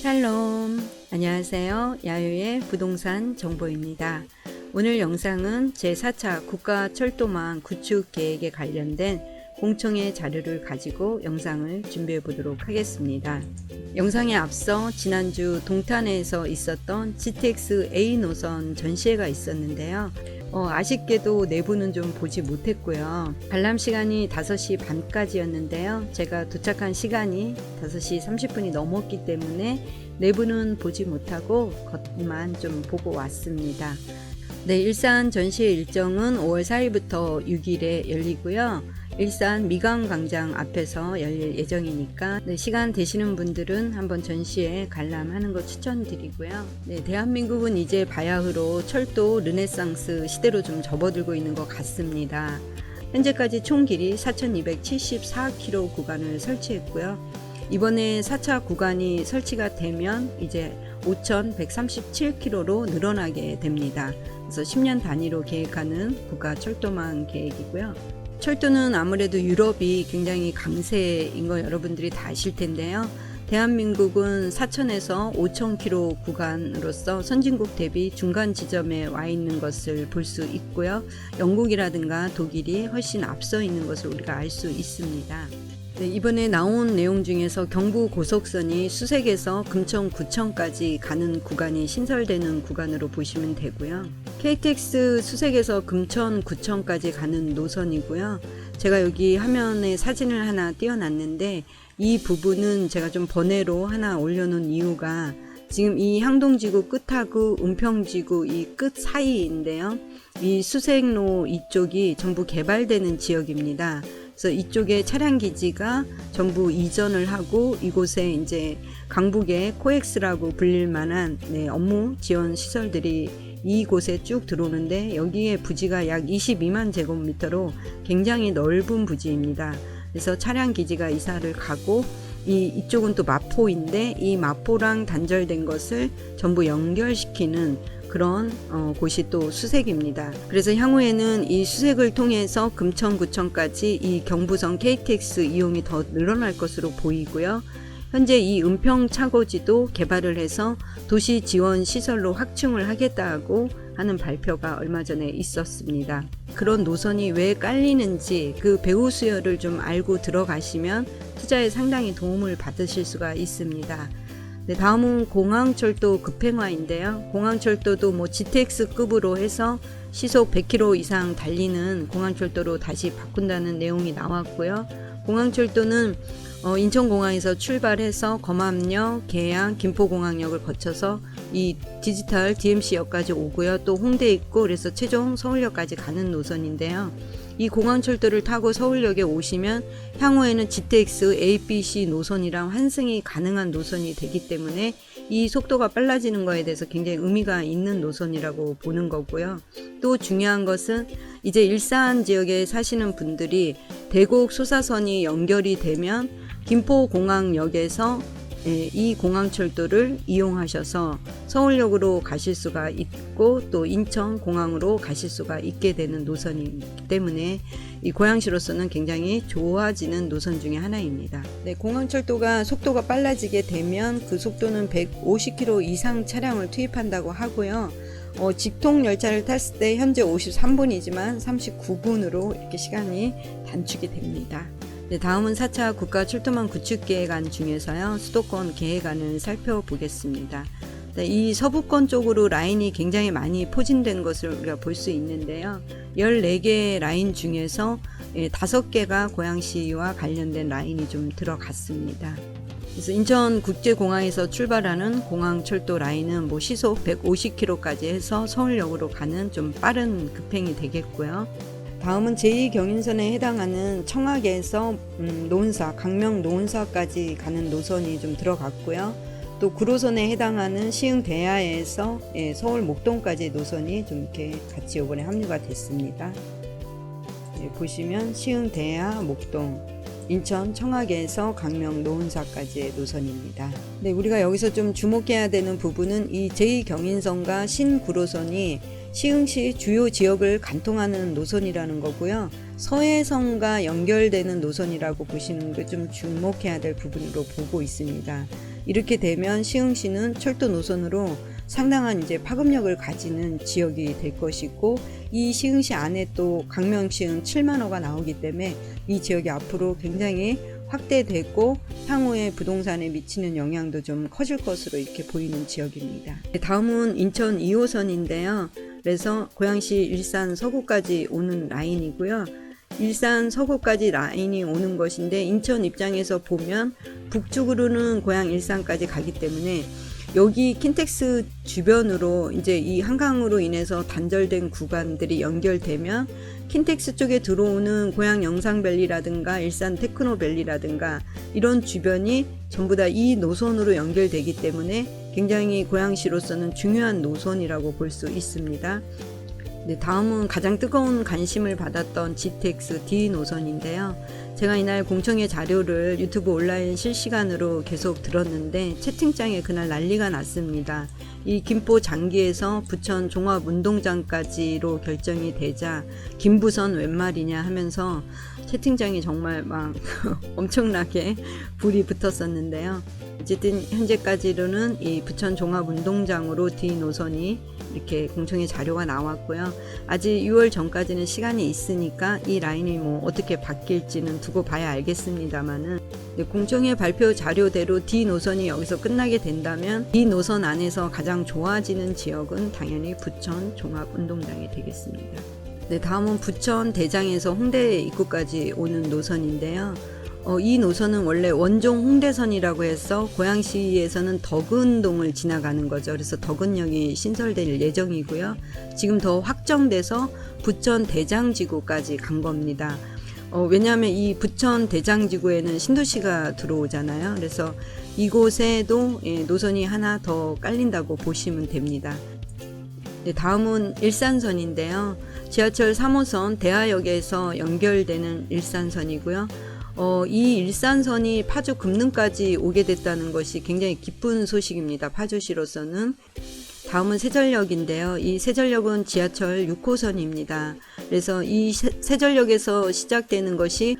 샬롬, 안녕하세요. 야유의 부동산 정보입니다. 오늘 영상은 제4차 국가철도망 구축 계획에 관련된 공청회 자료를 가지고 영상을 준비해 보도록 하겠습니다. 영상에 앞서 지난주 동탄에서 있었던 GTX A 노선 전시회가 있었는데요. 아쉽게도 내부는 좀 보지 못했고요. 관람 시간이 5시 반까지였는데요. 제가 도착한 시간이 5시 30분이 넘었기 때문에 내부는 보지 못하고 겉만 좀 보고 왔습니다. 네, 일산 전시회 일정은 5월 4일부터 6일에 열리고요. 일산 미강광장 앞에서 열릴 예정이니까 시간 되시는 분들은 한번 전시회 관람하는 거 추천드리고요. 네, 대한민국은 이제 바야흐로 철도 르네상스 시대로 좀 접어들고 있는 것 같습니다. 현재까지 총 길이 4,274km 구간을 설치했고요. 이번에 4차 구간이 설치가 되면 이제 5,137km로 늘어나게 됩니다. 그래서 10년 단위로 계획하는 국가철도망 계획이고요. 철도는 아무래도 유럽이 굉장히 강세인 거 여러분들이 다 아실 텐데요. 대한민국은 4,000에서 5,000km 구간으로서 선진국 대비 중간 지점에 와 있는 것을 볼 수 있고요. 영국이라든가 독일이 훨씬 앞서 있는 것을 우리가 알 수 있습니다. 네, 이번에 나온 내용 중에서 경부고속선이 수색에서 금천구청까지 가는 구간이 신설되는 구간으로 보시면 되고요. KTX 수색에서 금천구청까지 가는 노선이고요. 제가 여기 화면에 사진을 하나 띄워놨는데 이 부분은 제가 좀 번외로 하나 올려놓은 이유가 지금 이 향동지구 끝하고 은평지구 이 끝 사이인데요. 이 수색로 이쪽이 전부 개발되는 지역입니다. 그래서 이쪽에 차량 기지가 전부 이전을 하고 이곳에 이제 강북의 코엑스라고 불릴 만한 업무 지원 시설들이 이곳에 쭉 들어오는데 여기에 부지가 약 22만 제곱미터로 굉장히 넓은 부지입니다. 그래서 차량 기지가 이사를 가고 이쪽은 또 마포인데 이 마포랑 단절된 것을 전부 연결시키는 그런 곳이 또 수색입니다. 그래서 향후에는 이 수색을 통해서 금천구청까지 이 경부선 KTX 이용이 더 늘어날 것으로 보이고요. 현재 이 은평 차고지도 개발을 해서 도시 지원 시설로 확충을 하겠다고 하는 발표가 얼마 전에 있었습니다. 그런 노선이 왜 깔리는지 그 배후 수요를 좀 알고 들어가시면 투자에 상당히 도움을 받으실 수가 있습니다. 네, 다음은 공항철도 급행화인데요. 공항철도도 뭐 GTX급으로 해서 시속 100km 이상 달리는 공항철도로 다시 바꾼다는 내용이 나왔고요. 공항철도는 인천공항에서 출발해서 검암역, 계양, 김포공항역을 거쳐서 이 디지털 DMC역까지 오고요. 또 홍대 있고 그래서 최종 서울역까지 가는 노선인데요. 이 공항철도를 타고 서울역에 오시면 향후에는 GTX ABC 노선이랑 환승이 가능한 노선이 되기 때문에 이 속도가 빨라지는 거에 대해서 굉장히 의미가 있는 노선이라고 보는 거고요. 또 중요한 것은 이제 일산 지역에 사시는 분들이 대곡 소사선이 연결이 되면 김포공항역에서 이 공항철도를 이용하셔서 서울역으로 가실 수가 있고 또 인천공항으로 가실 수가 있게 되는 노선이기 때문에 이 고양시로서는 굉장히 좋아지는 노선 중에 하나입니다. 네, 공항철도가 속도가 빨라지게 되면 그 속도는 150km 이상 차량을 투입한다고 하고요. 직통 열차를 탔을 때 현재 53분이지만 39분으로 이렇게 시간이 단축이 됩니다. 네, 다음은 4차 국가철도망 구축계획안 중에서요. 수도권 계획안을 살펴보겠습니다. 네, 이 서부권 쪽으로 라인이 굉장히 많이 포진된 것을 우리가 볼 수 있는데요. 14개 라인 중에서 5개가 고양시와 관련된 라인이 좀 들어갔습니다. 그래서 인천국제공항에서 출발하는 공항철도 라인은 뭐 시속 150km까지 해서 서울역으로 가는 좀 빠른 급행이 되겠고요. 다음은 제2경인선에 해당하는 청하계에서 노은사, 강명 노은사까지 가는 노선이 좀 들어갔고요. 또 구로선에 해당하는 시흥대야에서 서울 목동까지 노선이 좀 이렇게 같이 이번에 합류가 됐습니다. 보시면 시흥대야, 목동, 인천 청하계에서 강명 노은사까지의 노선입니다. 네, 우리가 여기서 좀 주목해야 되는 부분은 이 제2경인선과 신구로선이 시흥시 주요 지역을 관통하는 노선이라는 거고요. 서해선과 연결되는 노선이라고 보시는 게 좀 주목해야 될 부분으로 보고 있습니다. 이렇게 되면 시흥시는 철도 노선으로 상당한 이제 파급력을 가지는 지역이 될 것이고, 이 시흥시 안에 또 강명시흥 7만호가 나오기 때문에 이 지역이 앞으로 굉장히 확대되고 향후에 부동산에 미치는 영향도 좀 커질 것으로 이렇게 보이는 지역입니다. 다음은 인천 2호선인데요. 그래서 고양시 일산 서구까지 오는 라인이고요. 일산 서구까지 라인이 오는 것인데, 인천 입장에서 보면 북쪽으로는 고양 일산까지 가기 때문에 여기 킨텍스 주변으로 이제 이 한강으로 인해서 단절된 구간들이 연결되면 킨텍스 쪽에 들어오는 고양 영상밸리라든가 일산 테크노밸리라든가 이런 주변이 전부 다 이 노선으로 연결되기 때문에 굉장히 고양시로서는 중요한 노선이라고 볼 수 있습니다. 네, 다음은 가장 뜨거운 관심을 받았던 GTX D 노선인데요. 제가 이날 공청회 자료를 유튜브 온라인 실시간으로 계속 들었는데 채팅창에 그날 난리가 났습니다. 이 김포 장기에서 부천 종합운동장까지로 결정이 되자 김부선 웬 말이냐 하면서 채팅창이 정말 막 엄청나게 불이 붙었었는데요. 어쨌든 현재까지로는 이 부천 종합운동장으로 D 노선이 이렇게 공청회 자료가 나왔고요. 아직 6월 전까지는 시간이 있으니까 이 라인이 뭐 어떻게 바뀔지는 두고 봐야 알겠습니다만은, 공청회 발표 자료대로 D 노선이 여기서 끝나게 된다면 D 노선 안에서 가장 좋아지는 지역은 당연히 부천 종합운동장이 되겠습니다. 네, 다음은 부천 대장에서 홍대 입구까지 오는 노선인데요. 이 노선은 원래 원종 홍대선이라고 해서 고양시에서는 덕은동을 지나가는 거죠. 그래서 덕은역이 신설될 예정이고요. 지금 더 확정돼서 부천 대장지구까지 간 겁니다. 왜냐하면 이 부천 대장지구에는 신도시가 들어오잖아요. 그래서 이곳에도 노선이 하나 더 깔린다고 보시면 됩니다. 네, 다음은 일산선인데요. 지하철 3호선 대하역에서 연결되는 일산선이고요. 이 일산선이 파주 금능까지 오게 됐다는 것이 굉장히 기쁜 소식입니다. 파주시로서는. 다음은 세전역인데요. 이 세전역은 지하철 6호선입니다. 그래서 이 세전역에서 시작되는 것이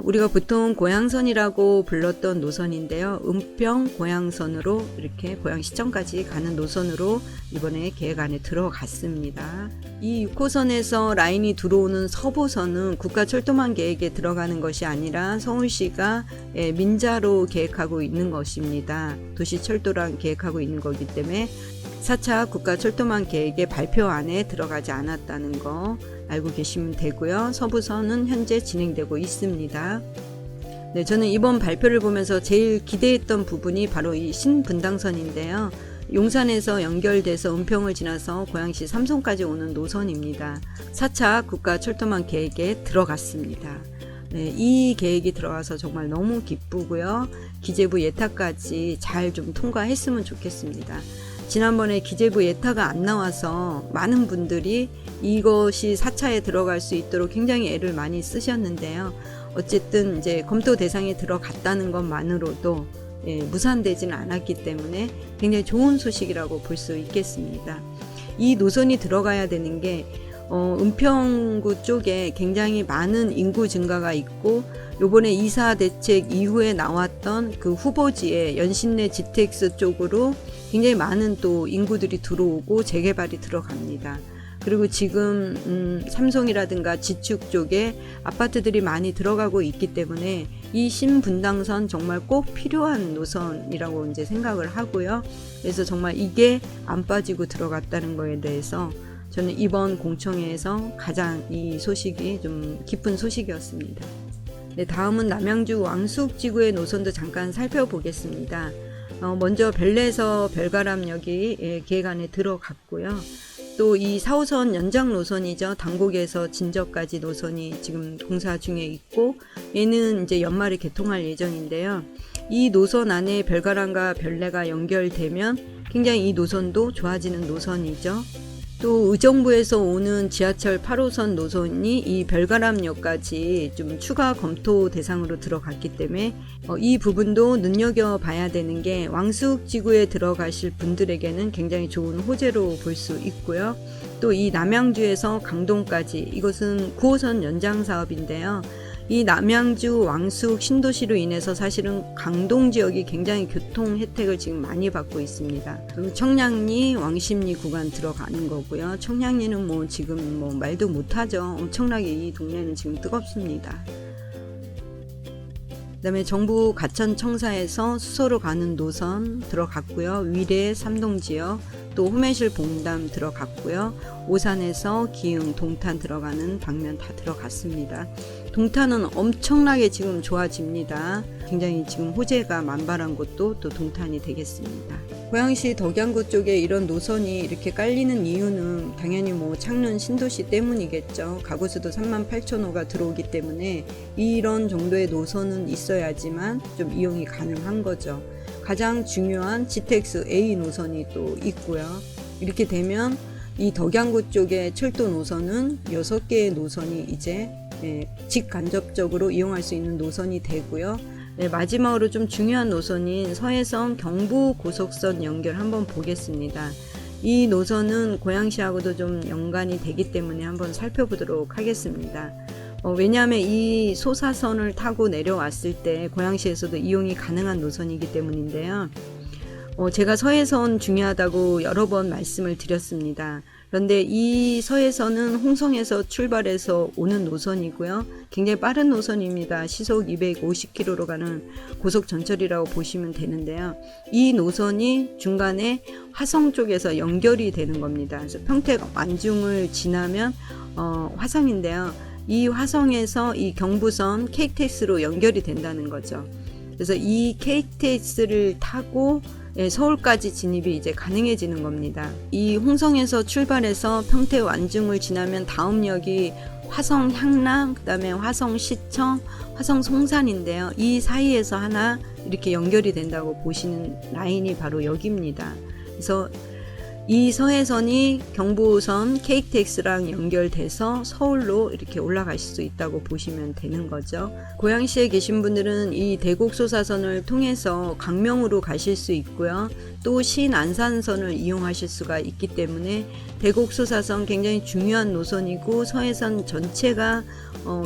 우리가 보통 고양선이라고 불렀던 노선인데요. 은평 고양선으로 이렇게 고양시청까지 가는 노선으로 이번에 계획 안에 들어갔습니다. 이 6호선에서 라인이 들어오는 서부선은 국가철도망 계획에 들어가는 것이 아니라 서울시가 민자로 계획하고 있는 것입니다. 도시철도랑 계획하고 있는 거기 때문에 4차 국가철도망 계획의 발표안에 들어가지 않았다는 거 알고 계시면 되고요. 서부선은 현재 진행되고 있습니다. 네, 저는 이번 발표를 보면서 제일 기대했던 부분이 바로 이 신분당선인데요. 용산에서 연결돼서 은평을 지나서 고양시 삼성까지 오는 노선입니다. 4차 국가철도망 계획에 들어갔습니다. 네, 이 계획이 들어가서 정말 너무 기쁘고요. 기재부 예타까지 잘 좀 통과했으면 좋겠습니다. 지난번에 기재부 예타가 안 나와서 많은 분들이 이것이 4차에 들어갈 수 있도록 굉장히 애를 많이 쓰셨는데요. 어쨌든 이제 검토 대상에 들어갔다는 것만으로도 무산되지는 않았기 때문에 굉장히 좋은 소식이라고 볼 수 있겠습니다. 이 노선이 들어가야 되는 게 은평구 쪽에 굉장히 많은 인구 증가가 있고, 요번에 이사 대책 이후에 나왔던 그 후보지에 연신내 GTX 쪽으로 굉장히 많은 또 인구들이 들어오고 재개발이 들어갑니다. 그리고 지금 삼성이라든가 지축 쪽에 아파트들이 많이 들어가고 있기 때문에 이 신분당선 정말 꼭 필요한 노선이라고 이제 생각을 하고요. 그래서 정말 이게 안 빠지고 들어갔다는 거에 대해서 저는 이번 공청회에서 가장 이 소식이 좀 기쁜 소식이었습니다. 네, 다음은 남양주 왕숙지구의 노선도 잠깐 살펴보겠습니다. 먼저 별내에서 별가람역이 계획 안에 들어갔고요. 또 이 4호선 연장 노선이죠. 당곡에서 진저까지 노선이 지금 공사 중에 있고, 얘는 이제 연말에 개통할 예정인데요. 이 노선 안에 별가람과 별내가 연결되면 굉장히 이 노선도 좋아지는 노선이죠. 또 의정부에서 오는 지하철 8호선 노선이 이 별가람역까지 좀 추가 검토 대상으로 들어갔기 때문에 이 부분도 눈여겨봐야 되는 게 왕숙지구에 들어가실 분들에게는 굉장히 좋은 호재로 볼 수 있고요. 또 이 남양주에서 강동까지, 이것은 9호선 연장 사업인데요. 이 남양주, 왕숙, 신도시로 인해서 사실은 강동 지역이 굉장히 교통 혜택을 지금 많이 받고 있습니다. 그리고 청량리, 왕십리 구간 들어가는 거고요. 청량리는 뭐 지금 뭐 말도 못하죠. 엄청나게 이 동네는 지금 뜨겁습니다. 그다음에 정부 가천청사에서 수서로 가는 노선 들어갔고요. 위례, 삼동지역, 또 호매실 봉담 들어갔고요. 오산에서 기흥, 동탄 들어가는 방면 다 들어갔습니다. 동탄은 엄청나게 지금 좋아집니다. 굉장히 지금 호재가 만발한 곳도 또 동탄이 되겠습니다. 고양시 덕양구 쪽에 이런 노선이 이렇게 깔리는 이유는 당연히 뭐 창릉 신도시 때문이겠죠. 가구수도 38,000호가 들어오기 때문에 이런 정도의 노선은 있어야지만 좀 이용이 가능한 거죠. 가장 중요한 GTX A 노선이 또 있고요. 이렇게 되면 이 덕양구 쪽의 철도 노선은 6개의 노선이 이제 직간접적으로 이용할 수 있는 노선이 되고요. 마지막으로 좀 중요한 노선인 서해선 경부 고속선 연결 한번 보겠습니다. 이 노선은 고양시하고도 좀 연관이 되기 때문에 한번 살펴보도록 하겠습니다. 왜냐하면 이 소사선을 타고 내려왔을 때 고양시에서도 이용이 가능한 노선이기 때문인데요. 제가 서해선 중요하다고 여러 번 말씀을 드렸습니다. 그런데 이 서해선은 홍성에서 출발해서 오는 노선이고요. 굉장히 빠른 노선입니다. 시속 250km로 가는 고속 전철이라고 보시면 되는데요. 이 노선이 중간에 화성 쪽에서 연결이 되는 겁니다. 그래서 평택 완중을 지나면 화성인데요. 이 화성에서 이 경부선 KTX로 연결이 된다는 거죠. 그래서 이 KTX를 타고 서울까지 진입이 이제 가능해지는 겁니다. 이 홍성에서 출발해서 평택 완중을 지나면 다음 역이 화성 향남, 그 다음에 화성 시청, 화성 송산인데요. 이 사이에서 하나 이렇게 연결이 된다고 보시는 라인이 바로 여기입니다. 그래서 이 서해선이 경부선 KTX랑 연결돼서 서울로 이렇게 올라가실 수 있다고 보시면 되는 거죠. 고양시에 계신 분들은 이 대곡소사선을 통해서 강명으로 가실 수 있고요. 또 신안산선을 이용하실 수가 있기 때문에 대곡소사선 굉장히 중요한 노선이고 서해선 전체가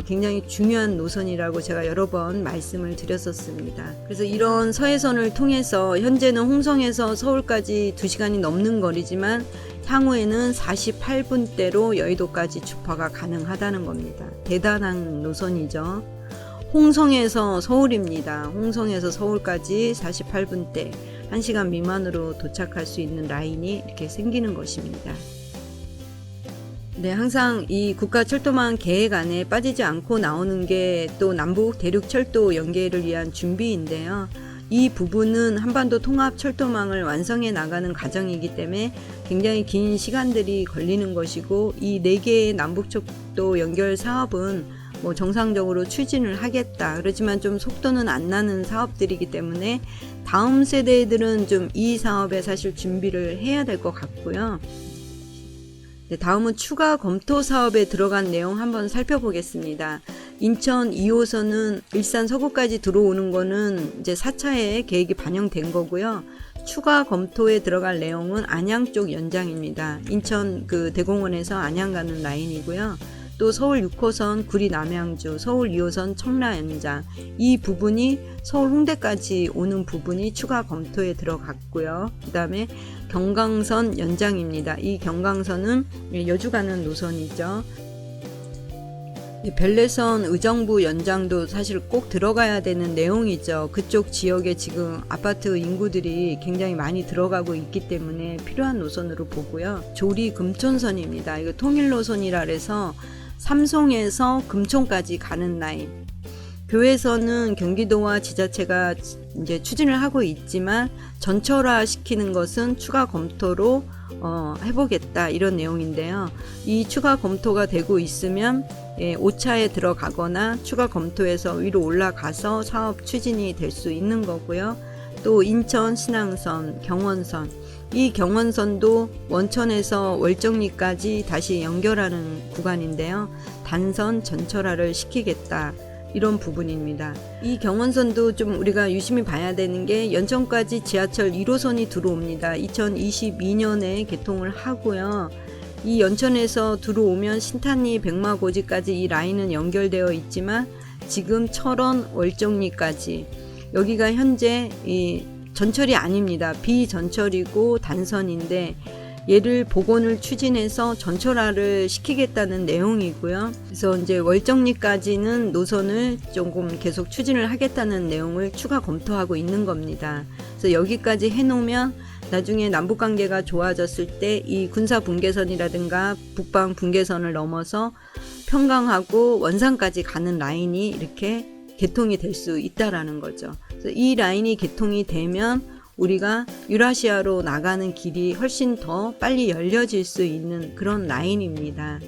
굉장히 중요한 노선이라고 제가 여러 번 말씀을 드렸었습니다. 그래서 이런 서해선을 통해서 현재는 홍성에서 서울까지 2시간이 넘는 거리지만 향후에는 48분대로 여의도까지 주파가 가능하다는 겁니다. 대단한 노선이죠. 홍성에서 서울입니다. 홍성에서 서울까지 48분대 1시간 미만으로 도착할 수 있는 라인이 이렇게 생기는 것입니다. 네, 항상 이 국가철도망 계획 안에 빠지지 않고 나오는 게 또 남북 대륙철도 연계를 위한 준비인데요. 이 부분은 한반도 통합 철도망을 완성해 나가는 과정이기 때문에 굉장히 긴 시간들이 걸리는 것이고, 이 4개의 남북철도 연결 사업은 뭐 정상적으로 추진을 하겠다. 그렇지만 좀 속도는 안 나는 사업들이기 때문에 다음 세대들은 좀 이 사업에 사실 준비를 해야 될 것 같고요. 네, 다음은 추가 검토 사업에 들어간 내용 한번 살펴보겠습니다. 인천 2호선은 일산 서구까지 들어오는 거는 이제 4차에 계획이 반영된 거고요. 추가 검토에 들어갈 내용은 안양 쪽 연장입니다. 인천 대공원에서 안양 가는 라인이고요. 또 서울 6호선 구리 남양주, 서울 2호선 청라 연장, 이 부분이 서울 홍대까지 오는 부분이 추가 검토에 들어갔고요. 그 다음에 경강선 연장입니다. 이 경강선은 여주 가는 노선이죠. 별내선 의정부 연장도 사실 꼭 들어가야 되는 내용이죠. 그쪽 지역에 지금 아파트 인구들이 굉장히 많이 들어가고 있기 때문에 필요한 노선으로 보고요. 조리 금촌선입니다. 이거 통일노선이라 해서 삼송에서 금촌까지 가는 라인. 교회에서는 경기도와 지자체가 이제 추진을 하고 있지만 전철화 시키는 것은 추가 검토로 해보겠다, 이런 내용인데요. 이 추가 검토가 되고 있으면 5차에 들어가거나 추가 검토에서 위로 올라가서 사업 추진이 될 수 있는 거고요. 또 인천 신항선, 경원선, 이 경원선도 원천에서 월정리까지 다시 연결하는 구간인데요. 단선 전철화를 시키겠다, 이런 부분입니다. 이 경원선도 좀 우리가 유심히 봐야 되는 게 연천까지 지하철 1호선이 들어옵니다. 2022년에 개통을 하고요. 이 연천에서 들어오면 신탄리 백마고지까지 이 라인은 연결되어 있지만 지금 철원 월정리까지 여기가 현재 이 전철이 아닙니다. 비전철이고 단선인데 얘를 복원을 추진해서 전철화를 시키겠다는 내용이고요. 그래서 이제 월정리까지는 노선을 조금 계속 추진을 하겠다는 내용을 추가 검토하고 있는 겁니다. 그래서 여기까지 해놓으면 나중에 남북관계가 좋아졌을 때 이 군사분계선이라든가 북방분계선을 넘어서 평강하고 원산까지 가는 라인이 이렇게 개통이 될 수 있다라는 거죠. 그래서 이 라인이 개통이 되면 우리가 유라시아로 나가는 길이 훨씬 더 빨리 열려질 수 있는 그런 라인입니다.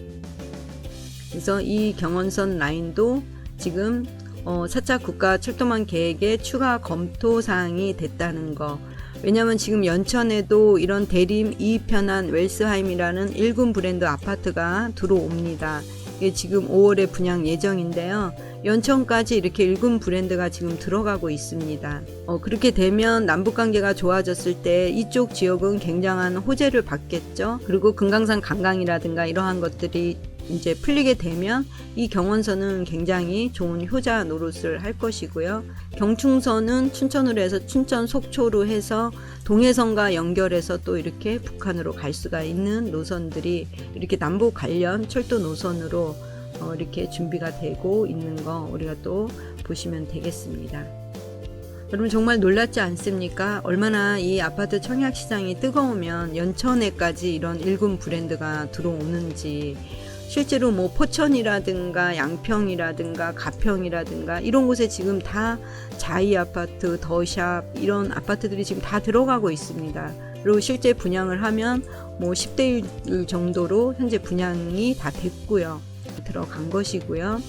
그래서 이 경원선 라인도 지금 4차 국가 철도망 계획의 추가 검토 사항이 됐다는 거. 왜냐하면 지금 연천에도 이런 대림 이편한 웰스하임이라는 1군 브랜드 아파트가 들어옵니다. 이게 지금 5월에 분양 예정인데요. 연천까지 이렇게 1군 브랜드가 지금 들어가고 있습니다. 그렇게 되면 남북관계가 좋아졌을 때 이쪽 지역은 굉장한 호재를 받겠죠. 그리고 금강산 관광이라든가 이러한 것들이 이제 풀리게 되면 이 경원선은 굉장히 좋은 효자 노릇을 할 것이고요. 경충선은 춘천으로 해서 춘천 속초로 해서 동해선과 연결해서 또 이렇게 북한으로 갈 수가 있는 노선들이 이렇게 남북 관련 철도 노선으로 이렇게 준비가 되고 있는 거 우리가 또 보시면 되겠습니다. 여러분 정말 놀랍지 않습니까? 얼마나 이 아파트 청약 시장이 뜨거우면 연천에까지 이런 1군 브랜드가 들어오는지. 실제로 뭐 포천이라든가 양평이라든가 가평이라든가 이런 곳에 지금 다 자이 아파트, 더샵 이런 아파트들이 지금 다 들어가고 있습니다. 그리고 실제 분양을 하면 뭐 10대 1 정도로 현재 분양이 다 됐고요. 들어간 것이고요.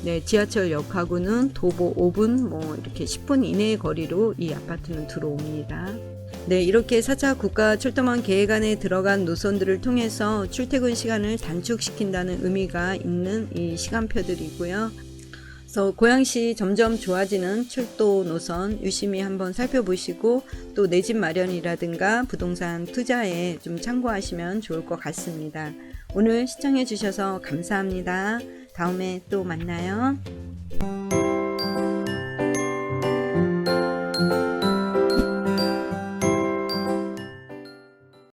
네, 지하철역하고는 도보 5분 뭐 이렇게 10분 이내의 거리로 이 아파트는 들어옵니다. 네, 이렇게 4차 국가 철도망 계획 안에 들어간 노선들을 통해서 출퇴근 시간을 단축시킨다는 의미가 있는 이 시간표들이고요. 그래서 고양시 점점 좋아지는 철도 노선 유심히 한번 살펴보시고 또 내 집 마련이라든가 부동산 투자에 좀 참고하시면 좋을 것 같습니다. 오늘 시청해 주셔서 감사합니다. 다음에 또 만나요.